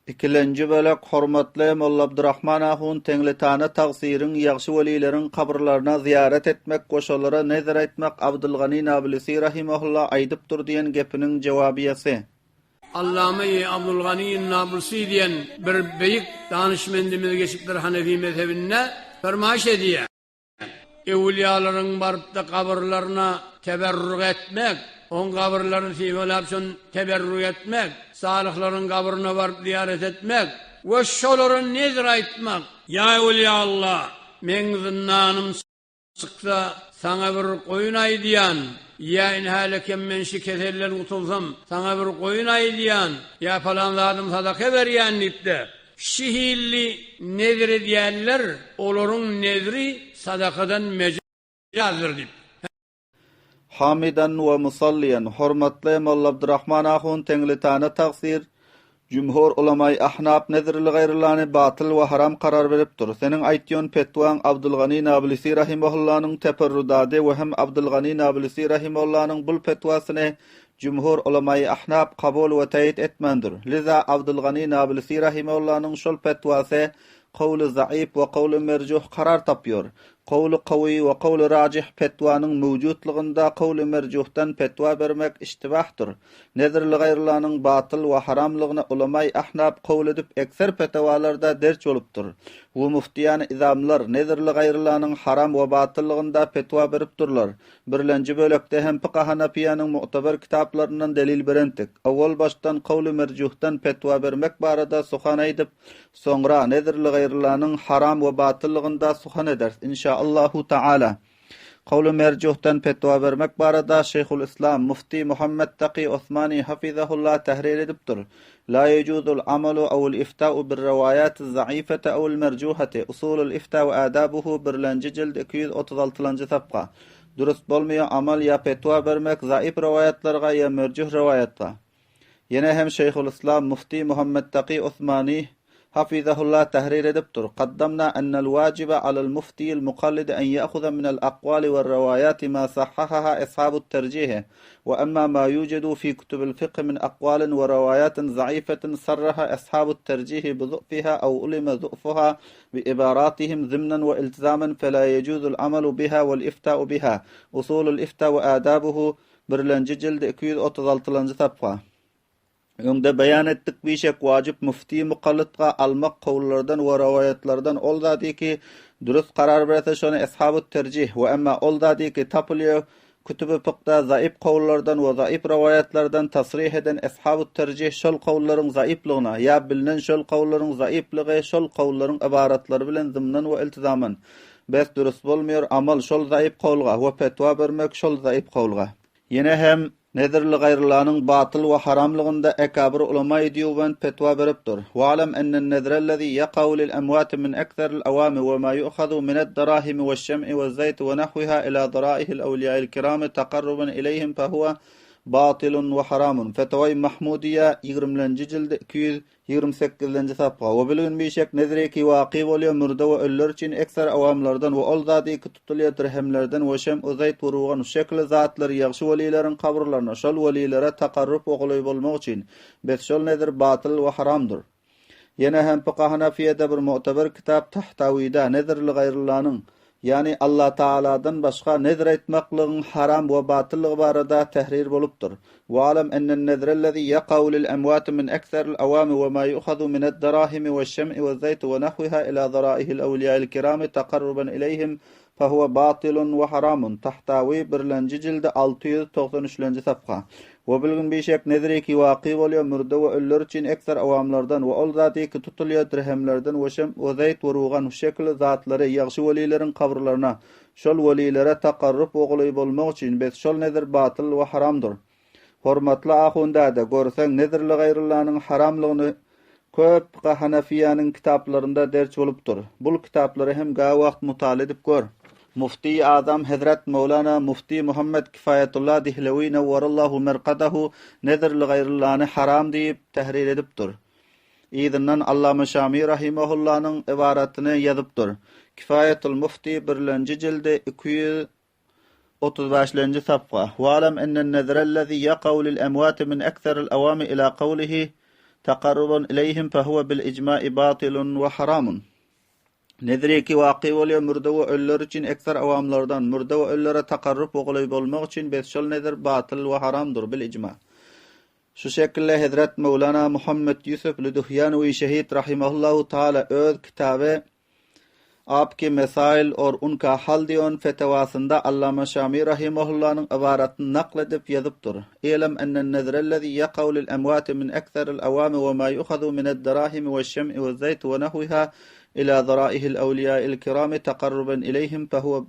İkilenci bölek hormatly Molla Abdurrahman ahun teňlitana tagsirin ýagşy welilerin kabrlaryna ziyaret etmek, goşalara nezir etmek Abdülgani Nablisi rahimahullah aýdypdyr diýen gepiniň jowabyasy. Allame-i Abdülgani Nablisi diyen bir beyik danışmendimiz geçipdir Hanefi mezhebine fermaş ediyor. Evliyaların barıp da kabirlerine teberrük etmek, on kabirlerini sivelapşın teberrük etmek, salihlerin kabrine varıp ziyaret etmek ve şoların nezir etmek. Ya Evliya Allah, men zınnanım sıksa sana bir koyun aydiyan, ya inhaleken men şiketeller utulsam sana bir koyun aydiyan, ya falan zadım sadaka veriyen nipte. Şihilli nedir ediyenler, olurun nedri sadakadan mecazdır dip. Hamidan we musalliyan hormatly Molla Abdurrahman ahun teňlitana tagsir Jumhur ulamay ahnaf nezirli gayrylany batyl we haram karar beripdir. Senin aýtýan petwaň Abdülgani Nablisi rahimahullah'nyň teperrudady we hem Abdülgani Nablisi rahimahullah'nyň bul petwasyny Jumhur ulamay ahnaf kabul we taýid etmendir. Liza Abdülgani Nablisi rahimahullah'nyň şol petwasy qawly zaif we qawly merjuh karar tapýar. Qawly qawy we qawly rajih petvanyň mewjudlygynda qawly merjuhdan petwa bermek iştibahdyr. Nezirli gayrylanyň batyl we haramlygyny ulamay ahnaf qawul edip ekser petwalarda derç bolupdyr. Bu muftiýany izamlar nezirli gayrylanyň haram we batylligynda petwa beripdirler. Birlenji bölekde hem Fiqh Hanafiýanyň mu'tabar kitaplaryndan delil berendik. Awwal başdan qawly merjuhdan petwa bermek barada suhan aýdyp, soňra nezirli gayrylanyň haram we batylligynda suhan eder. Allahu Taala. Qawlu merjuhdan petwa bermek barada Şeyhul İslam Mufti Muhammed Taqi Osmani hafizahullah tahrir edipdir. La yecuzul amalu aw'l ifta'u bir rivayat az-za'ifati aw'l merjuhati. Usulul ifta ve adabuhu birlenji cild 236-njy sapga. Durust bolmaýan amal ya petwa bermek zaif rivayatlarga ya merjuh rivayatga. Yine hem Şeyhul İslam Mufti Muhammed Taqi Osmani حفظه تحرير دبتر قدمنا أن الواجب على المفتي المقلد أن يأخذ من الأقوال والروايات ما صححها أصحاب الترجيح وأما ما يوجد في كتب الفقه من أقوال وروايات ضعيفة صرح أصحاب الترجيح بضعفها أو علم ضعفها بعباراتهم ضمنا والتزاما فلا يجوز العمل بها والإفتاء بها. أصول الإفتاء وآدابه برلنجي جلد 236 صفحة. Öňde bayan etdik bişek wajib mufti muqallidga almak qowullardan we rawayatlardan oldady ki durust karar berse şonu ashabut terjih we emma oldady ki tapylýar kütübi fiqda zaif qowullardan we zaif rawayatlardan tasrih eden ashabut terjih şol qowullaryň zaiflygyna ya bilinen şol qowullaryň zaifligi şol qowullaryň ibaratlary bilen zımnan we iltizaman bes durust bolmaýar amal şol zaif qowulga we petwa bermek şol zaif qowulga. Yine hem nezirli gayrylanyň batyl we haramlygynda ekabir ulama diýen petwa beripdir. Wa alam anna an-nazra allazi yaqa'u lil amwat min akthar al-awam wa ma yu'khadhu min ad-darahim wash-sham'i waz-zayt wa nahwiha ila dara'ihi al-awliya al-kiram taqarruban ilayhim fa huwa batilun wa haramun. Fetwa Mahmudiya 20-nji jilde 228-nji sapga. O bilgin bişek nezreki waqi bolýan murda we öller üçin ekser awamlardan we ol zady tutulýar dirhemlerden we şem uzayt urgan şekli zatlar ýagşy welilerin kabrlaryna şol welilere taqarrub ogly bolmak üçin bes şol nedir batyl we haramdyr. Ýene hem Fiqh Hanafiýede bir mu'tabar kitap tahtawida nezirli gayrylanyň yani Allah Taala'dan başga nezir etmekliğin haram ve batıllığı barada tahrir bolupdur. Wa alam enen nezrellezi yaqa'u lil amwat min aktharil awami ve ma yu'khadhu min ad-darahim veş-şem'i vez-zayt ve nahwiha ila dara'ihil awliya'il kiram taqarruban ilayhim fa huwa batilun ve haramun. Tahtawi birlenji jilde 693-nji sapga. Wa bilgin bişek nezreki waqi bolýan murda we öller üçin ekser awamlardan we ol zady ki tutulýar dirhemlerden we şem we zayt urgan şekli zatlary ýagşy welileriň kabrlaryna şol welilere taqarrub ogly bolmak üçin bes şol nedir batyl we haramdyr. Hormatly ahunda da görseň nezirli gayrylanyň haramlygyny köp Hanafiýanyň kitaplarynda derç bolupdyr. Bul kitaplary hem ga wagt mutala edip gör. Mufti Azam Hazrat Maulana Mufti Muhammed Kifayetullah Dihlawi nawwarallahu merqadahu nezirli gayrylany haram diýip tahrir edipdir. Izinden Allama Şami rahimahullah'nyň ibaratyny ýazypdyr. Kifayetul Mufti 1-nji jilde 235-nji sapga. Wa alam enne an-nazra allazi yaqa'u lil amwat min akthar al-awami ila qawlihi تقربا إليهم فهو بالإجماع باطل وحرام. Nedreki waqi bolýar murda we öller için ekser awamlardan murda we öllere takarrup oglay bolmak için besşol nedir batıl we haramdır bil icma. Şu şekilde Hazret Mevlana Muhammed Yusuf Lüdühyanovi şehit rahimahullahu taala öz kitabı Aapke Mesail और उनका हल दियोन फतवासında Allama Şami rahimahullah'ın ibaratını nakledip yazıptır. İlem ennen nezrellezî yaqav lil emvâti min ekseril avâmi ve mâ yukhadu mined derâhimi ve şem'i ve zeyt ve nahviha ila zarâihil evliyâil kirâmi teqarruben ileyhim fehuve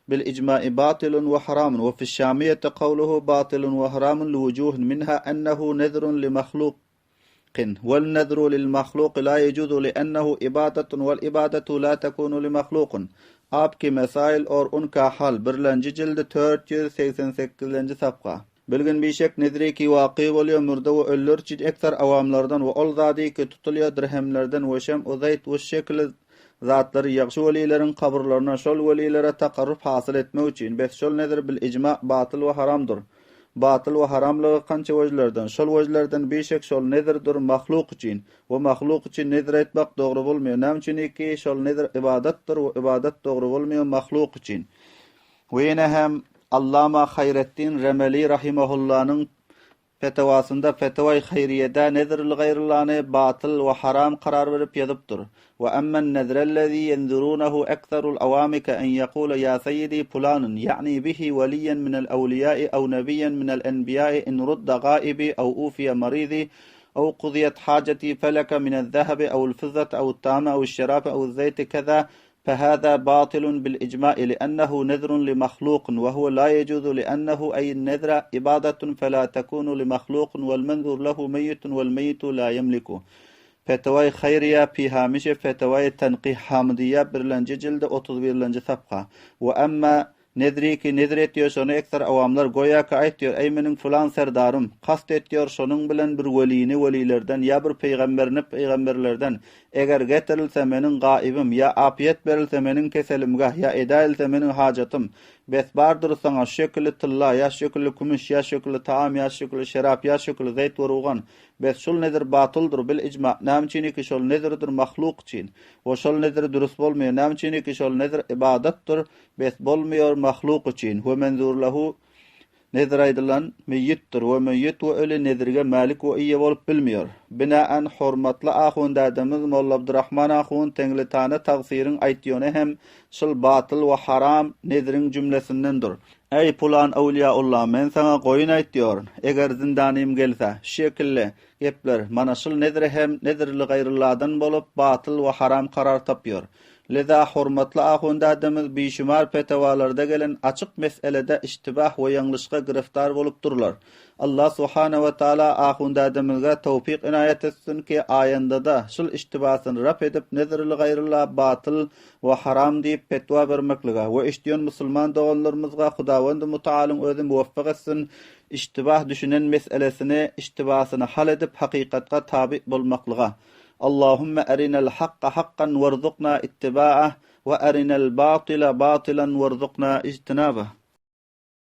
بالإجماع باطل وحرام وفي الشامية قوله باطل وحرام لوجوه منها أنه نذر لمخلوق والنذر للمخلوق لا يجوز لأنه إبادة والإبادة لا تكون لمخلوق. Aapki Mesail or unka hal 1-nji jildi 488-nji sapga. Bilgin bişek nedreki waqi bolýar murda we öller için ekser awamlardan we ol zady ki tutulýar dirhemlerden we şem uzayt we şekli zatlary ýagşy welilerin kabrlaryna şol welilere takarruf hasyl etmek üçin bes şol nedir bil icma batıl we haramdyr. Batıl we haramlygy kança wejlerden şol wejlerden beşek şol nedirdir mahluk için we mahluk için nedir etmek dogry bolmaýar. Näçiniki şol nedir ibadatdyr we ibadat dogry bolmaýar mahluk için. We ýene hem Allama Hayrettin Remeli rahimahullah'ın fetvasında fetva-i hayriyede nedirli gayrillany batıl ve haram karar verip yazıptır. Ve emmen nezrellezî yenzurunahu ekserul avamike en yekûle ya seyyidi fulanın yani bihi veliyen minel evliyâi ev nebiyen minel enbiyâi in rudda gâibi ev ufiye marizi ev kudiyet haceti feleke minel zehebi ev fizzet ev tâme ev şerafe ev zeyti keza فهذا باطل بالإجماع لأنه نذر لمخلوق وهو لا يجوز لأنه أي النذر إبادة فلا تكون لمخلوق والمنذور له ميت والميت لا يملكه. فتوى خيرية في هامش فتوى تنقيح حامدية 1-nji jildi 31-nji sapga. وأما nedriki nedret diyor şonu ekser awamlar goya ka aýtýar ey meniň fulan serdarym kast etýär şonuň bilen bir welini welilerden ya bir peýgamberini peýgamberlerden eger getirilse meniň gaýbym ya apiyet berilse meniň keselimgah ya edailse meniň hajatym bes bardyr saňa şekli tylla ya şekli kumuş ya şekli taam ya şekli şerap ya şekli zeyt urgan bes şol nedir batyldyr bil icma. Näçiniki şol nedirdir mahluk için we şol nedir durus bolmaýar. Näçiniki şol nedir ibadatdyr bes bolmaýar mahluk için. Ve menzur lahu nedir aýdylan meýitdir we meýit we öle nedirge malik we iýe bolup bilmiyor. Binaen hormatly ahundadymyz Molla Abdurrahman ahun Tenglitana tagsirin aýtýany hem şol batyl we haram nediriň jümlesindendir. Ey pulan awliyaullah men sana goýun aýtýar. Eger zindanym gelse şekilli gepler mana şol nedir hem nedirli gayryllardan bolup batyl we haram karar tapýar. Leza hormatly ahundadymyz beşümar fetwalarda gelen açyk meselede iştibah we ýanglışga giriftar bolup durlar. Allah subhanahu we taala ahundadymyzga tawfik inayet etsin ki aýanda da şol iştibasyny rap edip nezirli gayryllar batyl we haram diýip fetwa bermeklige we işdiýän musulman doganlarymyzga Hudawandy Mutaalyň özi muwaffaq etsin iştibah düşünen meselesini iştibasyny hal edip hakykatga tabi bolmaklyga. اللهم أرنا الحق حقا وارزقنا اتباعه وأرنا الباطل باطلا وارزقنا اجتنابه.